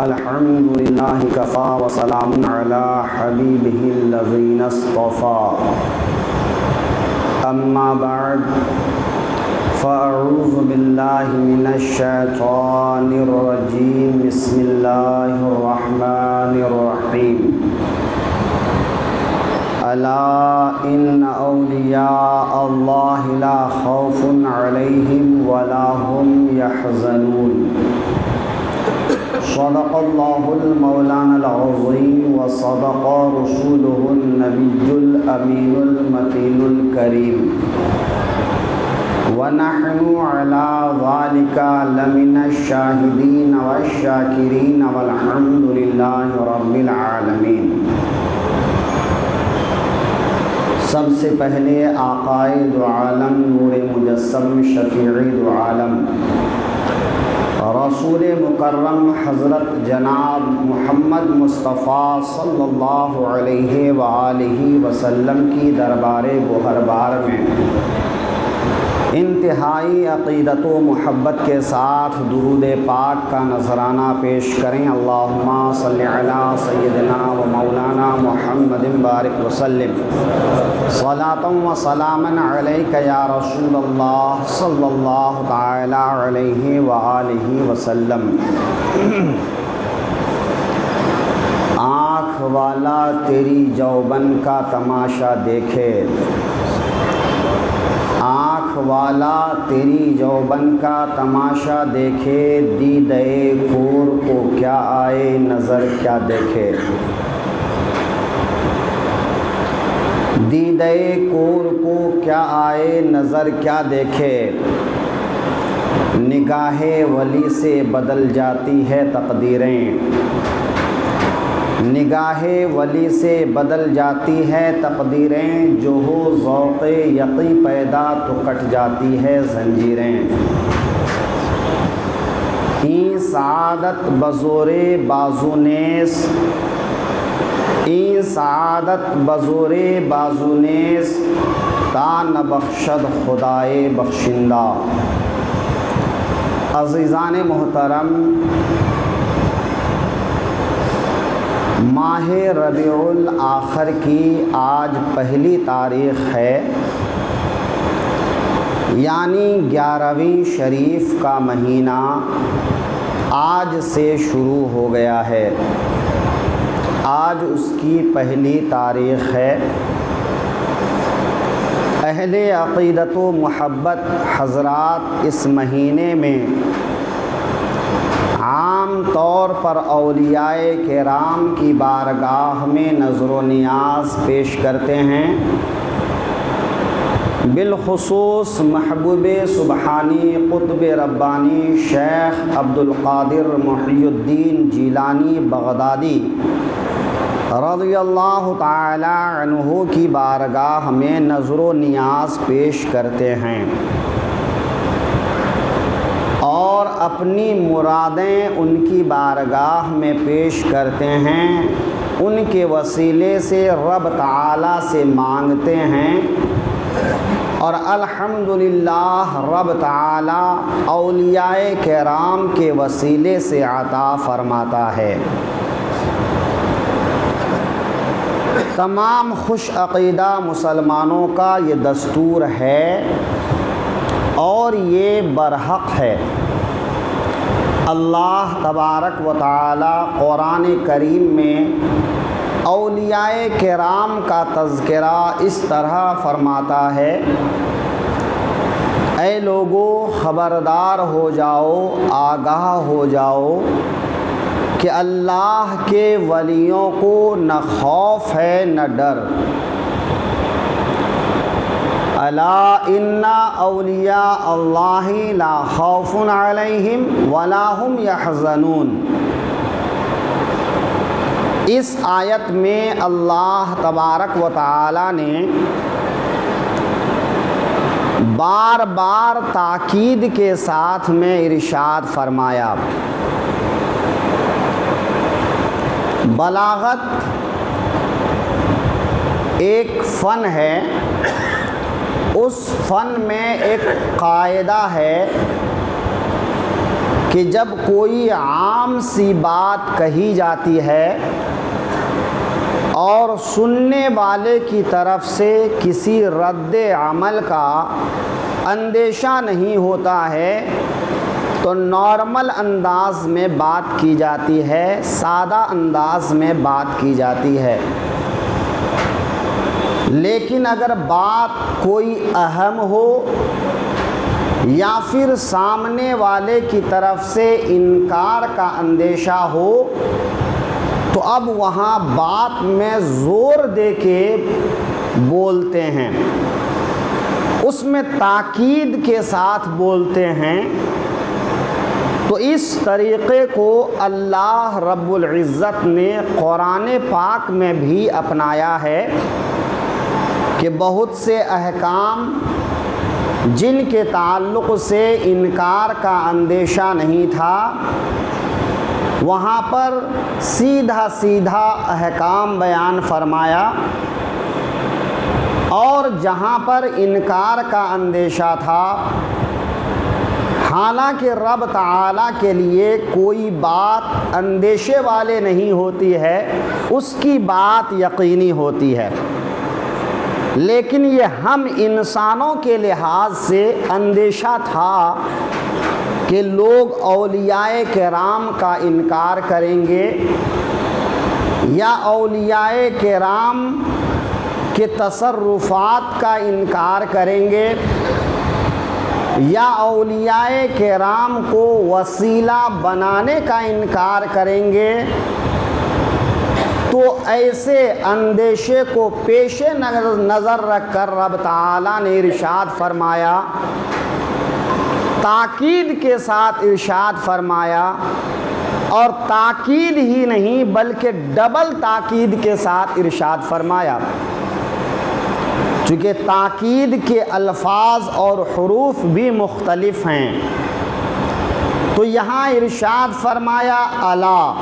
الحمد للہ کفا وسلام علی حبیبہ الذین اصطفیٰ اما بعد فاعوذ باللہ من الشیطان الرجیم بسم اللہ الرحمن الرحیم الا ان اولیاء اللہ لا خوف علیہم ولا هم يحزنون صدق اللہ المولانا العظیم وصدق رسولہ النبی الامین المتین الکریم ونحن علی ذلک لمن الشاہدین والشاکرین والحمد للہ رب العالمین۔ سب سے پہلے آقائے دو عالم نور مجسم شفیع دو عالم رسول مکرم حضرت جناب محمد مصطفیٰ صلی اللہ علیہ وآلہ وسلم کی دربار گوہربار میں انتہائی عقیدت و محبت کے ساتھ درود پاک کا نذرانہ پیش کریں۔ اللہم صلی علی سیدنا و مولانا محمد بارک وسلم صلاۃ و سلاما علیک یا رسول اللہ صلی اللہ تعالی علیہ وآلہ وسلم۔ آنکھ والا تیری جوبن کا تماشا دیکھے، آنکھ والا تیری جوبن کا تماشا دیکھے، دیدے کور کو کیا آئے نظر کیا دیکھے، دیدے کور کو کیا آئے نظر کیا دیکھے، نگاہ ولی سے بدل جاتی ہے تقدیریں، نگاہ ولی سے بدل جاتی ہے تقدیریں، جو ہو ذوق یقی پیدا تو کٹ جاتی ہے زنجیریں، این سعادت بزور بازونیس، این سعادت بزور بازونیس، تا نبخشد خدائے بخشندہ۔ عزیزان محترم، ماہ ربیع الاخر کی آج پہلی تاریخ ہے، یعنی 11ویں شریف کا مہینہ آج سے شروع ہو گیا ہے، آج اس کی پہلی تاریخ ہے۔ اہل عقیدت و محبت حضرات اس مہینے میں عام طور پر اولیاء کرام کی بارگاہ میں نظر و نیاز پیش کرتے ہیں، بالخصوص محبوب سبحانی قطب ربانی شیخ عبدالقادر محی الدین جیلانی بغدادی رضی اللہ تعالی عنہ کی بارگاہ میں نظر و نیاز پیش کرتے ہیں اور اپنی مرادیں ان کی بارگاہ میں پیش کرتے ہیں، ان کے وسیلے سے رب تعالیٰ سے مانگتے ہیں، اور الحمدللہ رب تعالیٰ اولیاء کرام کے وسیلے سے عطا فرماتا ہے۔ تمام خوش عقیدہ مسلمانوں کا یہ دستور ہے اور یہ برحق ہے۔ اللہ تبارک و تعالی قرآن کریم میں اولیاء کرام کا تذکرہ اس طرح فرماتا ہے، اے لوگو خبردار ہو جاؤ، آگاہ ہو جاؤ کہ اللہ کے ولیوں کو نہ خوف ہے نہ ڈر۔ الا ان اولیاء اللہ لا خوف علیہم ولا هم يحزنون۔ اس آیت میں اللہ تبارک و تعالی نے بار بار تاکید کے ساتھ میں ارشاد فرمایا، بلاغت ایک فن ہے، اس فن میں ایک قاعدہ ہے کہ جب کوئی عام سی بات کہی جاتی ہے اور سننے والے کی طرف سے کسی رد عمل کا اندیشہ نہیں ہوتا ہے تو نارمل انداز میں بات کی جاتی ہے، سادہ انداز میں بات کی جاتی ہے۔ لیکن اگر بات کوئی اہم ہو یا پھر سامنے والے کی طرف سے انکار کا اندیشہ ہو تو اب وہاں بات میں زور دے کے بولتے ہیں، اس میں تاکید کے ساتھ بولتے ہیں۔ تو اس طریقے کو اللہ رب العزت نے قرآن پاک میں بھی اپنایا ہے کہ بہت سے احکام جن کے تعلق سے انکار کا اندیشہ نہیں تھا، وہاں پر سیدھا سیدھا احکام بیان فرمایا، اور جہاں پر انکار کا اندیشہ تھا، حالانکہ رب تعالیٰ کے لیے کوئی بات اندیشے والے نہیں ہوتی ہے، اس کی بات یقینی ہوتی ہے، لیکن یہ ہم انسانوں کے لحاظ سے اندیشہ تھا کہ لوگ اولیاء کرام کا انکار کریں گے یا اولیاء کرام کے تصرفات کا انکار کریں گے یا اولیاء کرام کو وسیلہ بنانے کا انکار کریں گے۔ تو ایسے اندیشے کو پیش نظر رکھ کر رب تعالیٰ نے ارشاد فرمایا، تاکید کے ساتھ ارشاد فرمایا، اور تاکید ہی نہیں بلکہ ڈبل تاکید کے ساتھ ارشاد فرمایا، چونکہ تاکید کے الفاظ اور حروف بھی مختلف ہیں۔ تو یہاں ارشاد فرمایا الا،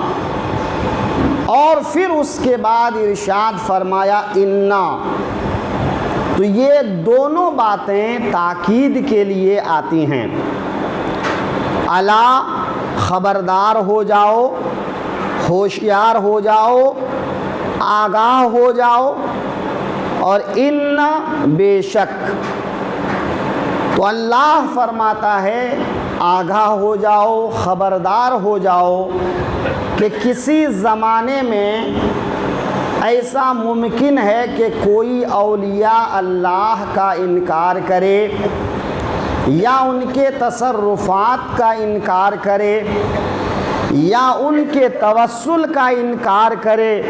اور پھر اس کے بعد ارشاد فرمایا انا۔ تو یہ دونوں باتیں تاکید کے لیے آتی ہیں۔ الا خبردار ہو جاؤ، ہوشیار ہو جاؤ، آگاہ ہو جاؤ، اور ان بے شک۔ تو اللہ فرماتا ہے آگاہ ہو جاؤ، خبردار ہو جاؤ کہ کسی زمانے میں ایسا ممکن ہے کہ کوئی اولیاء اللہ کا انکار کرے یا ان کے تصرفات کا انکار کرے یا ان کے توسل کا انکار کرے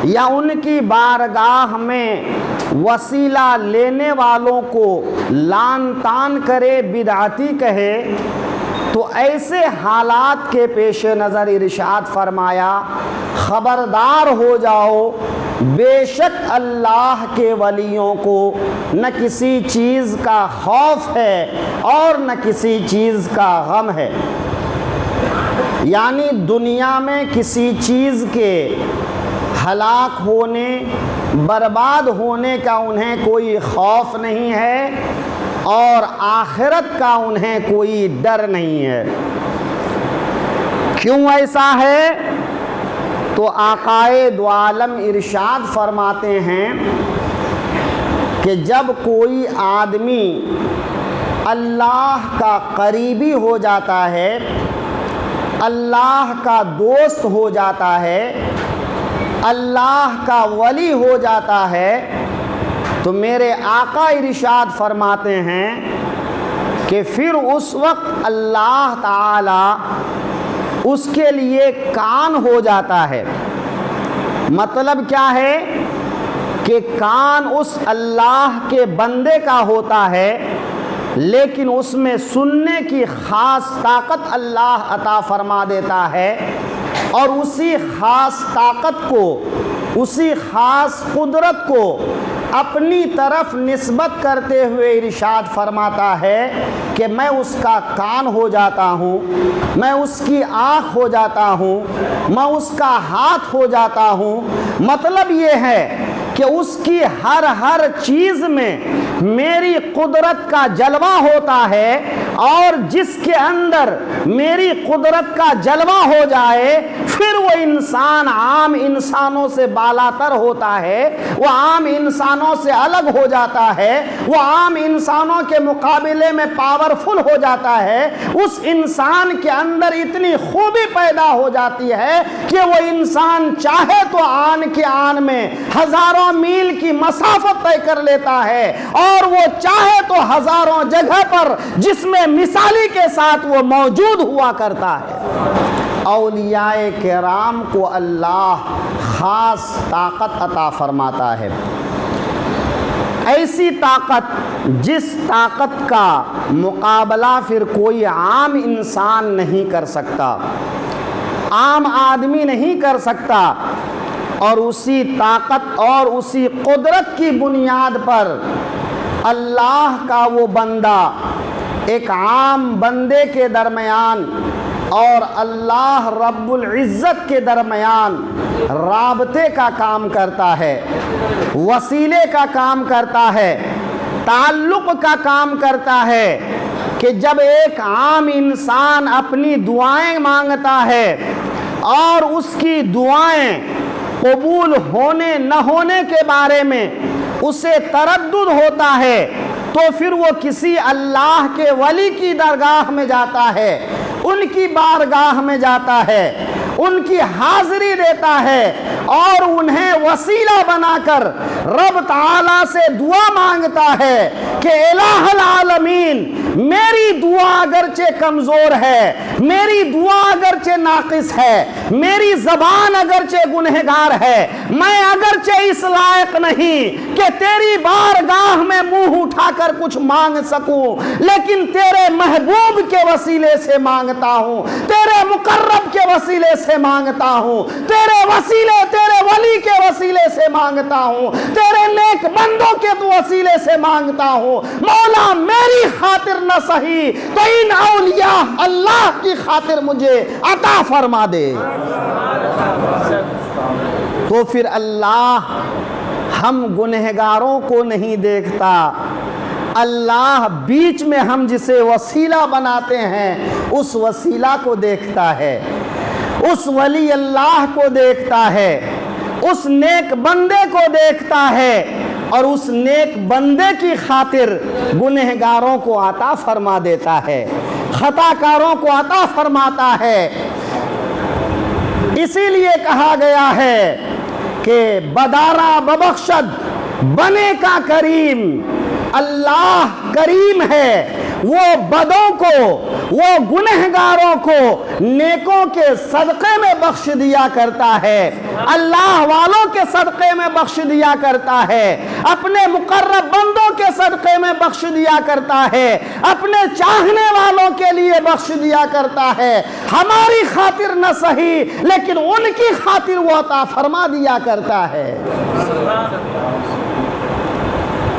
یا ان کی بارگاہ میں وسیلہ لینے والوں کو لعن طعن کرے، بدعتی کہے۔ تو ایسے حالات کے پیش نظر ارشاد فرمایا خبردار ہو جاؤ، بے شک اللہ کے ولیوں کو نہ کسی چیز کا خوف ہے اور نہ کسی چیز کا غم ہے، یعنی دنیا میں کسی چیز کے ہلاک ہونے، برباد ہونے کا انہیں کوئی خوف نہیں ہے اور آخرت کا انہیں کوئی ڈر نہیں ہے۔ کیوں ایسا ہے؟ تو آقائے دو عالم ارشاد فرماتے ہیں کہ جب کوئی آدمی اللہ کا قریبی ہو جاتا ہے، اللہ کا دوست ہو جاتا ہے، اللہ کا ولی ہو جاتا ہے، تو میرے آقا ارشاد فرماتے ہیں کہ پھر اس وقت اللہ تعالی اس کے لیے کان ہو جاتا ہے۔ مطلب کیا ہے کہ کان اس اللہ کے بندے کا ہوتا ہے، لیکن اس میں سننے کی خاص طاقت اللہ عطا فرما دیتا ہے، اور اسی خاص طاقت کو، اسی خاص قدرت کو اپنی طرف نسبت کرتے ہوئے ارشاد فرماتا ہے کہ میں اس کا کان ہو جاتا ہوں، میں اس کی آنکھ ہو جاتا ہوں، میں اس کا ہاتھ ہو جاتا ہوں۔ مطلب یہ ہے کہ اس کی ہر چیز میں میری قدرت کا جلوہ ہوتا ہے، اور جس کے اندر میری قدرت کا جلوہ ہو جائے پھر وہ انسان عام انسانوں سے بالاتر ہوتا ہے، وہ عام انسانوں سے الگ ہو جاتا ہے، وہ عام انسانوں کے مقابلے میں پاورفل ہو جاتا ہے۔ اس انسان کے اندر اتنی خوبی پیدا ہو جاتی ہے کہ وہ انسان چاہے تو آن کے آن میں ہزاروں میل کی مسافت طے کر لیتا ہے، اور وہ چاہے تو ہزاروں جگہ پر جس میں مثالی کے ساتھ وہ موجود ہوا کرتا ہے۔ اولیاء کرام کو اللہ خاص طاقت عطا فرماتا ہے، ایسی طاقت جس طاقت کا مقابلہ پھر کوئی عام انسان نہیں کر سکتا، عام آدمی نہیں کر سکتا، اور اسی طاقت اور اسی قدرت کی بنیاد پر اللہ کا وہ بندہ ایک عام بندے کے درمیان اور اللہ رب العزت کے درمیان رابطے کا کام کرتا ہے، وسیلے کا کام کرتا ہے، تعلق کا کام کرتا ہے، کہ جب ایک عام انسان اپنی دعائیں مانگتا ہے اور اس کی دعائیں قبول ہونے نہ ہونے کے بارے میں اسے تردد ہوتا ہے، تو پھر وہ کسی اللہ کے ولی کی درگاہ میں جاتا ہے، ان کی بارگاہ میں جاتا ہے، ان کی حاضری دیتا ہے، اور انہیں وسیلہ بنا کر رب تعالیٰ سے دعا مانگتا ہے کہ الہ العالمین میری دعا اگرچہ کمزور ہے، میری دعا اگرچہ ناقص ہے، میری زبان اگرچہ گنہگار ہے، میں اگرچہ اس لائق نہیں کہ تیری بارگاہ میں منہ اٹھا کر کچھ مانگ سکوں، لیکن تیرے محبوب کے وسیلے سے مانگتا ہوں، تیرے مقرب کے وسیلے سے مانگتا ہوں، تیرے وسیلے تیرے ولی کے وسیلے سے مانگتا ہوں، تیرے نیک بندوں کے وسیلے سے مانگتا ہوں، مولا میری خاطر نہ صحیح تو ان اولیاء اللہ کی خاطر مجھے عطا فرما دے۔ تو پھر اللہ ہم گنہگاروں کو نہیں دیکھتا، اللہ بیچ میں ہم جسے وسیلہ بناتے ہیں اس وسیلہ کو دیکھتا ہے، اس ولی اللہ کو دیکھتا ہے، اس نیک بندے کو دیکھتا ہے، اور اس نیک بندے کی خاطر گنہگاروں کو عطا فرما دیتا ہے، خطا کاروں کو عطا فرماتا ہے۔ اسی لیے کہا گیا ہے کہ بدارا ببخشد بنے کا کریم، اللہ کریم ہے، وہ بدوں کو، وہ گنہگاروں کو نیکوں کے صدقے میں بخش دیا کرتا ہے، اللہ والوں کے صدقے میں بخش دیا کرتا ہے، اپنے مقرب بندوں کے صدقے میں بخش دیا کرتا ہے، اپنے چاہنے والوں کے لیے بخش دیا کرتا ہے، ہماری خاطر نہ صحیح لیکن ان کی خاطر وہ عطا فرما دیا کرتا ہے۔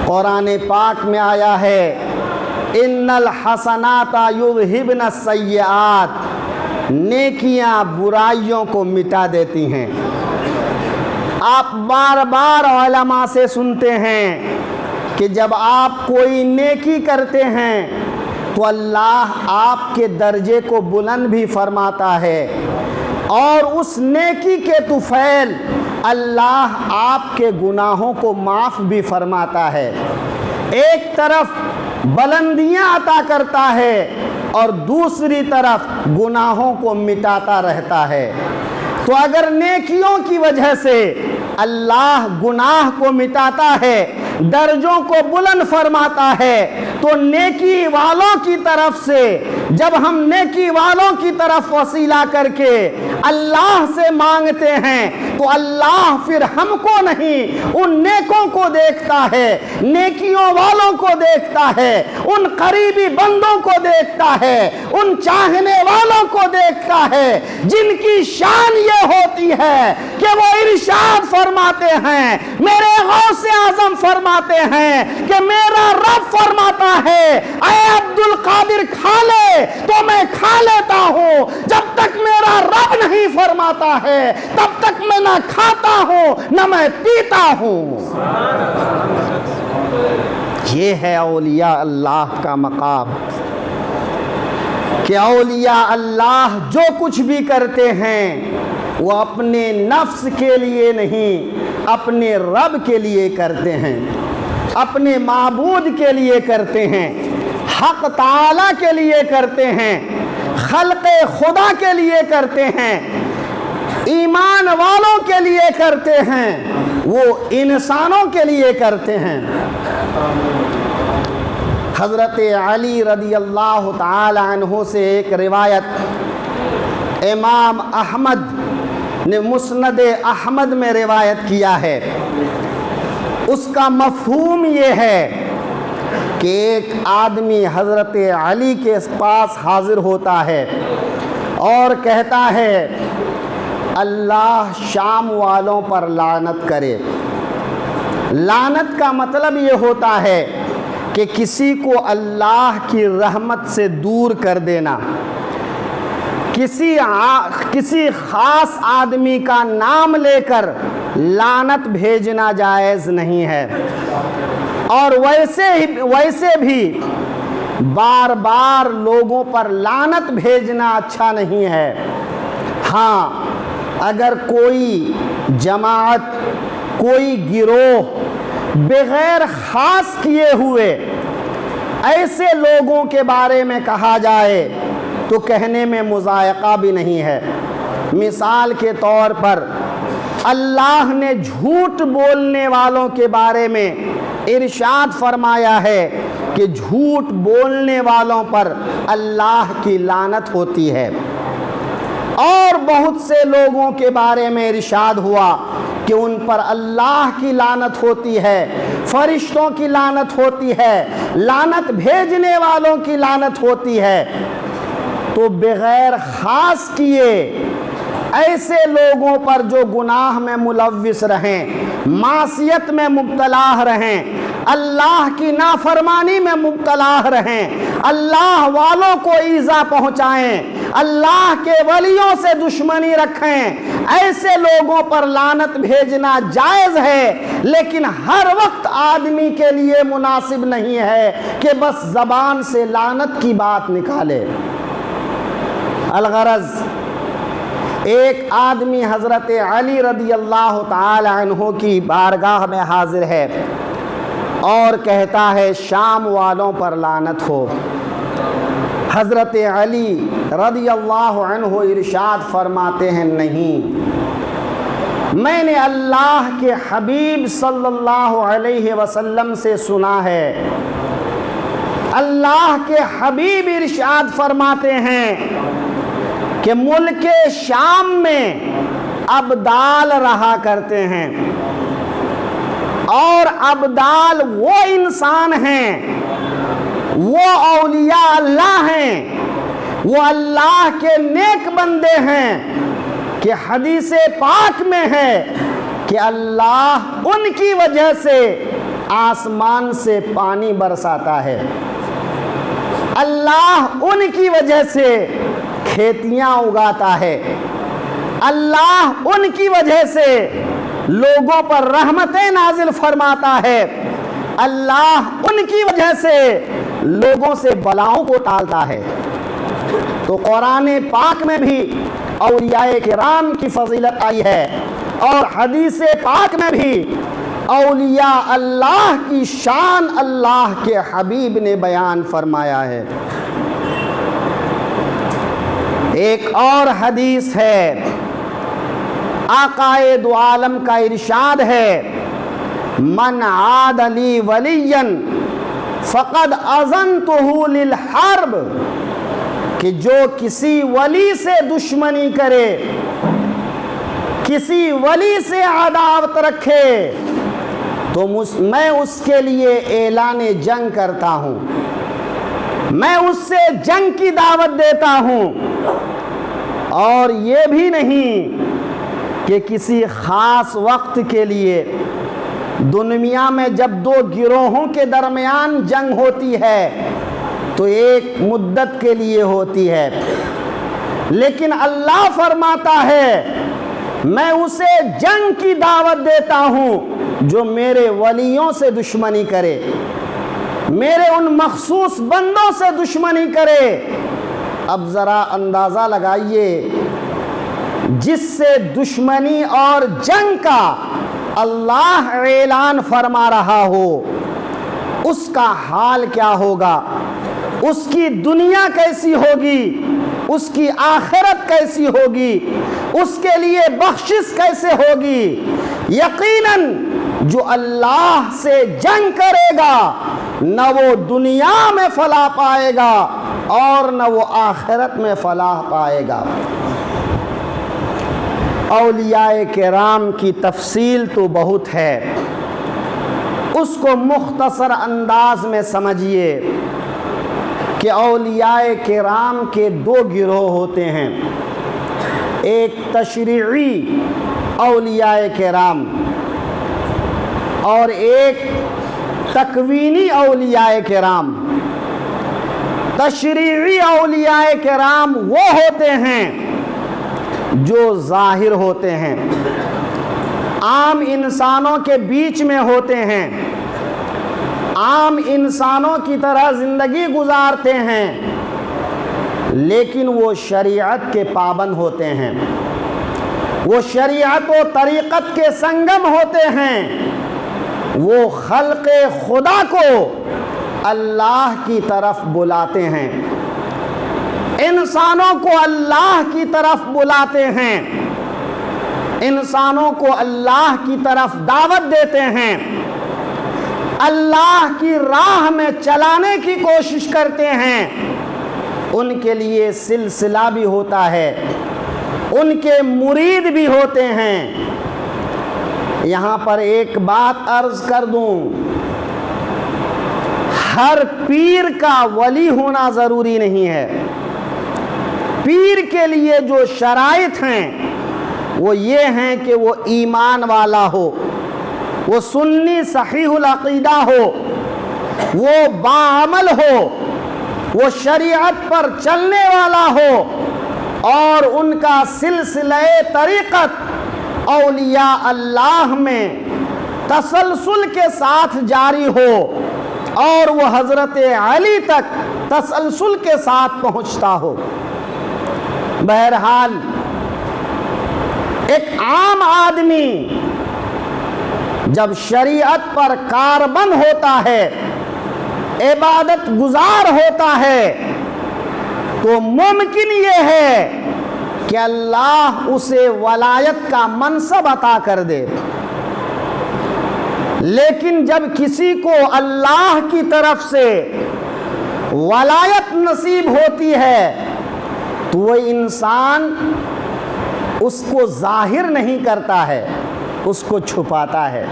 قرآن پاک میں آیا ہے ان الحسنات یذہبن السیئات، نیکیاں برائیوں کو مٹا دیتی ہیں۔ آپ بار بار علماء سے سنتے ہیں کہ جب آپ کوئی نیکی کرتے ہیں تو اللہ آپ کے درجے کو بلند بھی فرماتا ہے، اور اس نیکی کے طفیل اللہ آپ کے گناہوں کو معاف بھی فرماتا ہے۔ ایک طرف بلندیاں عطا کرتا ہے اور دوسری طرف گناہوں کو مٹاتا رہتا ہے۔ تو اگر نیکیوں کی وجہ سے اللہ گناہ کو مٹاتا ہے، درجوں کو بلند فرماتا ہے، تو نیکی والوں کی طرف سے جب ہم نیکی والوں کی طرف وسیلہ کر کے اللہ سے مانگتے ہیں تو اللہ پھر ہم کو نہیں ان نیکوں کو دیکھتا ہے، نیکیوں والوں کو دیکھتا ہے، ان قریبی بندوں کو دیکھتا ہے، ان چاہنے والوں کو دیکھتا ہے، جن کی شان یہ ہوتی ہے کہ وہ ارشاد فرماتے ہیں، میرے غوث اعظم فرماتے ہیں کہ میرا رب فرماتا ہے اے عبد القادر کھا لے تو میں کھا لیتا ہوں، جب تک میرا رب نہیں فرماتا ہے تب تک میں نہ کھاتا ہوں نہ میں پیتا ہوں۔ یہ ہے اولیاء اللہ کا مقام۔ کہ اولیاء اللہ جو کچھ بھی کرتے ہیں وہ اپنے نفس کے لیے نہیں، اپنے رب کے لیے کرتے ہیں، اپنے معبود کے لیے کرتے ہیں، حق تعالی کے لیے کرتے ہیں، خلق خدا کے لیے کرتے ہیں، ایمان والوں کے لیے کرتے ہیں، وہ انسانوں کے لیے کرتے ہیں۔ حضرت علی رضی اللہ تعالی عنہ سے ایک روایت امام احمد نے مسند احمد میں روایت کیا ہے، اس کا مفہوم یہ ہے کہ ایک آدمی حضرت علی کے پاس حاضر ہوتا ہے اور کہتا ہے اللہ شام والوں پر لعنت کرے۔ لعنت کا مطلب یہ ہوتا ہے کہ کسی کو اللہ کی رحمت سے دور کر دینا، کسی خاص آدمی کا نام لے کر لعنت بھیجنا جائز نہیں ہے، اور ویسے بھی بار بار لوگوں پر لعنت بھیجنا اچھا نہیں ہے۔ ہاں، اگر کوئی جماعت، کوئی گروہ بغیر خاص کیے ہوئے ایسے لوگوں کے بارے میں کہا جائے تو کہنے میں مضائقہ بھی نہیں ہے۔ مثال کے طور پر اللہ نے جھوٹ بولنے والوں کے بارے میں ارشاد فرمایا ہے کہ جھوٹ بولنے والوں پر اللہ کی لعنت ہوتی ہے، اور بہت سے لوگوں کے بارے میں ارشاد ہوا کہ ان پر اللہ کی لعنت ہوتی ہے، فرشتوں کی لعنت ہوتی ہے، لعنت بھیجنے والوں کی لعنت ہوتی ہے۔ تو بغیر خاص کیے ایسے لوگوں پر جو گناہ میں ملوث رہیں، معصیت میں مبتلا رہیں، اللہ کی نافرمانی میں مبتلا رہیں، اللہ والوں کو ایذا پہنچائیں، اللہ کے ولیوں سے دشمنی رکھیں، ایسے لوگوں پر لعنت بھیجنا جائز ہے، لیکن ہر وقت آدمی کے لیے مناسب نہیں ہے کہ بس زبان سے لعنت کی بات نکالے۔ الغرض ایک آدمی حضرت علی رضی اللہ تعالی عنہ کی بارگاہ میں حاضر ہے اور کہتا ہے شام والوں پر لعنت ہو۔ حضرت علی رضی اللہ عنہ ارشاد فرماتے ہیں نہیں، میں نے اللہ کے حبیب صلی اللہ علیہ وسلم سے سنا ہے، اللہ کے حبیب ارشاد فرماتے ہیں کہ ملک شام میں ابدال رہا کرتے ہیں، اور ابدال وہ انسان ہیں، وہ اولیاء اللہ ہیں، وہ اللہ کے نیک بندے ہیں کہ حدیث پاک میں ہے کہ اللہ ان کی وجہ سے آسمان سے پانی برساتا ہے، اللہ ان کی وجہ سے کھیتیاں اگاتا ہے، اللہ ان کی وجہ سے لوگوں پر رحمتیں نازل فرماتا ہے، اللہ ان کی وجہ سے لوگوں سے بلاؤں کو ٹالتا ہے۔ تو قرآن پاک میں بھی اولیاء کرام کی فضیلت آئی ہے، اور حدیث پاک میں بھی اولیاء اللہ کی شان اللہ کے حبیب نے بیان فرمایا ہے۔ ایک اور حدیث ہے، آقائے دو عالم کا ارشاد ہے، من عاد لی ولیا فقد اذنتہ للحرب، کہ جو کسی ولی سے دشمنی کرے، کسی ولی سے عداوت رکھے، تو میں اس کے لیے اعلان جنگ کرتا ہوں، میں اس سے جنگ کی دعوت دیتا ہوں۔ اور یہ بھی نہیں کہ کسی خاص وقت کے لیے، دنیا میں جب دو گروہوں کے درمیان جنگ ہوتی ہے تو ایک مدت کے لیے ہوتی ہے، لیکن اللہ فرماتا ہے میں اسے جنگ کی دعوت دیتا ہوں جو میرے ولیوں سے دشمنی کرے، میرے ان مخصوص بندوں سے دشمنی کرے، اب ذرا اندازہ لگائیے، جس سے دشمنی اور جنگ کا اللہ اعلان فرما رہا ہو، اس کا حال کیا ہوگا، اس کی دنیا کیسی ہوگی، اس کی آخرت کیسی ہوگی، اس کے لیے بخشش کیسے ہوگی۔ یقیناً جو اللہ سے جنگ کرے گا نہ وہ دنیا میں فلاح پائے گا اور نہ وہ آخرت میں فلاح پائے گا۔ اولیاء کرام کی تفصیل تو بہت ہے، اس کو مختصر انداز میں سمجھیے کہ اولیاء کرام کے دو گروہ ہوتے ہیں، ایک تشریعی اولیاء کرام اور ایک تکوینی اولیاء کرام۔ تشریعی اولیاء کرام وہ ہوتے ہیں جو ظاہر ہوتے ہیں، عام انسانوں کے بیچ میں ہوتے ہیں، عام انسانوں کی طرح زندگی گزارتے ہیں، لیکن وہ شریعت کے پابند ہوتے ہیں، وہ شریعت و طریقت کے سنگم ہوتے ہیں، وہ خلق خدا کو اللہ کی طرف بلاتے ہیں، انسانوں کو اللہ کی طرف بلاتے ہیں، انسانوں کو اللہ کی طرف دعوت دیتے ہیں، اللہ کی راہ میں چلانے کی کوشش کرتے ہیں۔ ان کے لیے سلسلہ بھی ہوتا ہے، ان کے مرید بھی ہوتے ہیں۔ یہاں پر ایک بات عرض کر دوں، ہر پیر کا ولی ہونا ضروری نہیں ہے۔ پیر کے لیے جو شرائط ہیں وہ یہ ہیں کہ وہ ایمان والا ہو، وہ سنی صحیح العقیدہ ہو، وہ باعمل ہو، وہ شریعت پر چلنے والا ہو، اور ان کا سلسلہ طریقت اولیاء اللہ میں تسلسل کے ساتھ جاری ہو، اور وہ حضرت علی تک تسلسل کے ساتھ پہنچتا ہو۔ بہرحال ایک عام آدمی جب شریعت پر کاربند ہوتا ہے، عبادت گزار ہوتا ہے، تو ممکن یہ ہے کہ اللہ اسے ولایت کا منصب عطا کر دے۔ لیکن جب کسی کو اللہ کی طرف سے ولایت نصیب ہوتی ہے تو وہ انسان اس کو ظاہر نہیں کرتا ہے، اس کو چھپاتا ہے،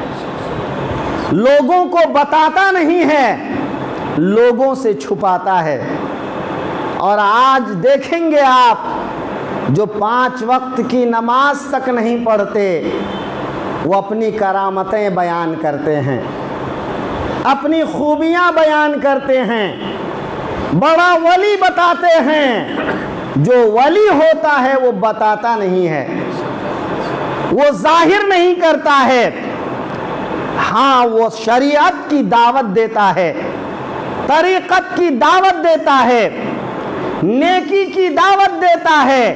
لوگوں کو بتاتا نہیں ہے، لوگوں سے چھپاتا ہے۔ اور آج دیکھیں گے آپ جو 5 وقت کی نماز تک نہیں پڑھتے، وہ اپنی کرامتیں بیان کرتے ہیں، اپنی خوبیاں بیان کرتے ہیں، بڑا ولی بتاتے ہیں۔ جو ولی ہوتا ہے وہ بتاتا نہیں ہے، وہ ظاہر نہیں کرتا ہے، ہاں وہ شریعت کی دعوت دیتا ہے، طریقت کی دعوت دیتا ہے، نیکی کی دعوت دیتا ہے،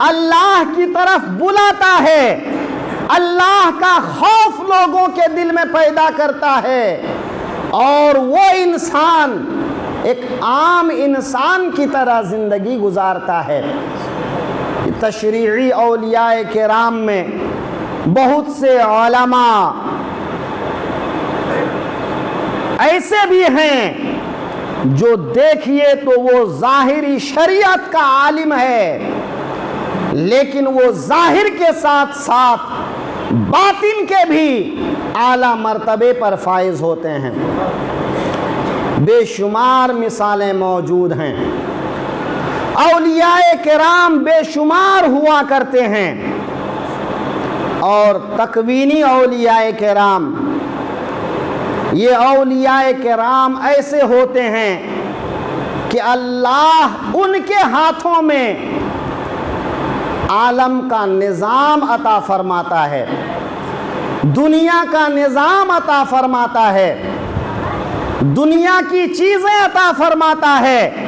اللہ کی طرف بلاتا ہے، اللہ کا خوف لوگوں کے دل میں پیدا کرتا ہے، اور وہ انسان ایک عام انسان کی طرح زندگی گزارتا ہے۔ تشریعی اولیاء کرام میں بہت سے علماء ایسے بھی ہیں جو دیکھیے تو وہ ظاہری شریعت کا عالم ہے، لیکن وہ ظاہر کے ساتھ ساتھ باطن کے بھی اعلیٰ مرتبے پر فائز ہوتے ہیں۔ بے شمار مثالیں موجود ہیں، اولیاء کرام بے شمار ہوا کرتے ہیں، اور تکوینی اولیاء کرام، یہ اولیاء کرام ایسے ہوتے ہیں کہ اللہ ان کے ہاتھوں میں عالم کا نظام عطا فرماتا ہے، دنیا کا نظام عطا فرماتا ہے، دنیا کی چیزیں عطا فرماتا ہے،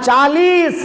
40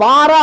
12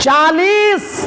40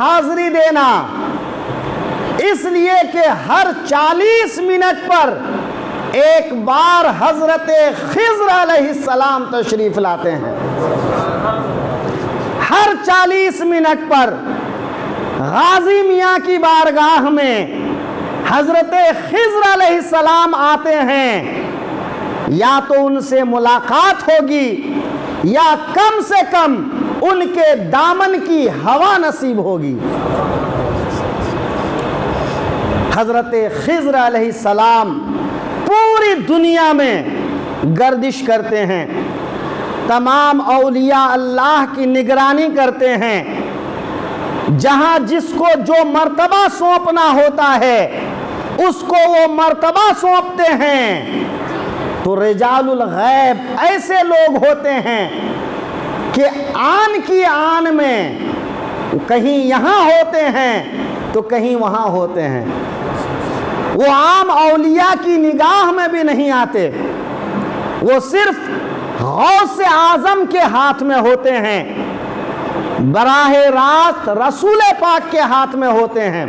حاضری دینا، اس لیے کہ ہر 40 منٹ پر ایک بار حضرت خضر علیہ السلام تشریف لاتے ہیں۔ ہر 40 منٹ پر غازی میاں کی بارگاہ میں حضرت خضر علیہ السلام آتے ہیں، یا تو ان سے ملاقات ہوگی یا کم سے کم ان کے دامن کی ہوا نصیب ہوگی۔ حضرت خضر علیہ السلام پوری دنیا میں گردش کرتے ہیں، تمام اولیاء اللہ کی نگرانی کرتے ہیں، جہاں جس کو جو مرتبہ سونپنا ہوتا ہے اس کو وہ مرتبہ سونپتے ہیں۔ تو رجال الغیب ایسے لوگ ہوتے ہیں کہ آن کی آن میں کہیں یہاں ہوتے ہیں تو کہیں وہاں ہوتے ہیں، وہ عام اولیاء کی نگاہ میں بھی نہیں آتے، وہ صرف غوث اعظم کے ہاتھ میں ہوتے ہیں، براہ راست رسول پاک کے ہاتھ میں ہوتے ہیں۔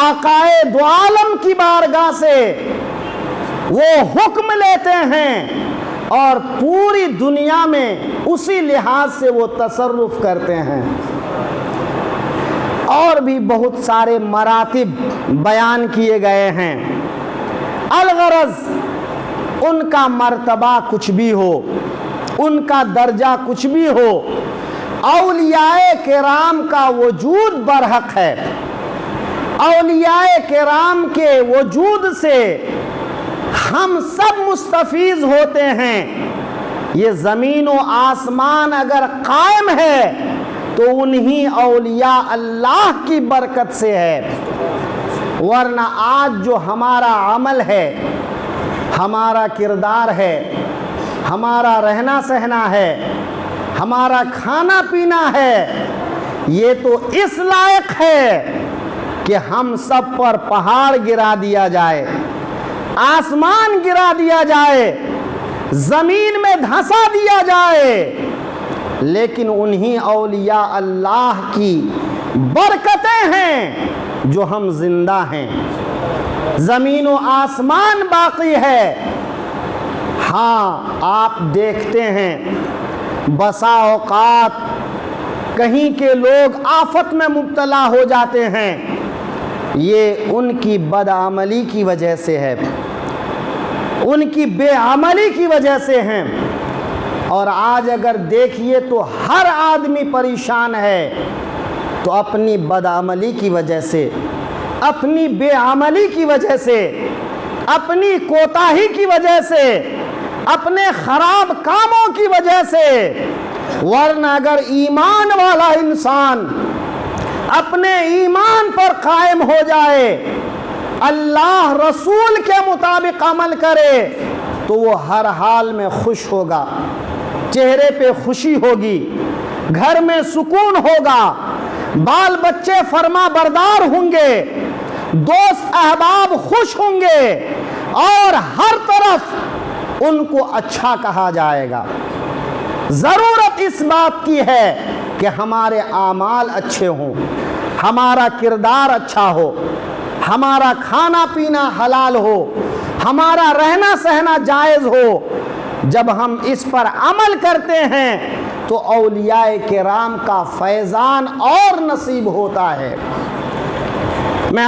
آقائے دو عالم کی بارگاہ سے وہ حکم لیتے ہیں اور پوری دنیا میں اسی لحاظ سے وہ تصرف کرتے ہیں۔ اور بھی بہت سارے مراتب بیان کیے گئے ہیں، الغرض ان کا مرتبہ کچھ بھی ہو، ان کا درجہ کچھ بھی ہو، اولیاء کرام کا وجود برحق ہے۔ اولیاء کرام کے وجود سے ہم سب مستفیض ہوتے ہیں۔ یہ زمین و آسمان اگر قائم ہے تو انہی اولیاء اللہ کی برکت سے ہے، ورنہ آج جو ہمارا عمل ہے، ہمارا کردار ہے، ہمارا رہنا سہنا ہے، ہمارا کھانا پینا ہے، یہ تو اس لائق ہے کہ ہم سب پر پہاڑ گرا دیا جائے، آسمان گرا دیا جائے، زمین میں دھنسا دیا جائے، لیکن انہی اولیاء اللہ کی برکتیں ہیں جو ہم زندہ ہیں، زمین و آسمان باقی ہے۔ ہاں آپ دیکھتے ہیں بسا اوقات کہیں کے لوگ آفت میں مبتلا ہو جاتے ہیں، یہ ان کی بدعملی کی وجہ سے ہے، ان کی بے عملی کی وجہ سے ہیں۔ اور آج اگر دیکھیے تو ہر آدمی پریشان ہے، تو اپنی بدعملی کی وجہ سے، اپنی بے عملی کی وجہ سے، اپنی کوتاہی کی وجہ سے، اپنے خراب کاموں کی وجہ سے۔ ورنہ اگر ایمان والا انسان اپنے ایمان پر قائم ہو جائے، اللہ رسول کے مطابق عمل کرے، تو وہ ہر حال میں خوش ہوگا، چہرے پہ خوشی ہوگی، گھر میں سکون ہوگا، بال بچے فرما بردار ہوں گے، دوست احباب خوش ہوں گے، اور ہر طرف ان کو اچھا کہا جائے گا۔ ضرورت اس بات کی ہے کہ ہمارے اعمال اچھے ہوں، ہمارا کردار اچھا ہو، ہمارا کھانا پینا حلال ہو، ہمارا رہنا سہنا جائز ہو۔ جب ہم اس پر عمل کرتے ہیں تو اولیاء کرام کا فیضان اور نصیب ہوتا ہے۔ میں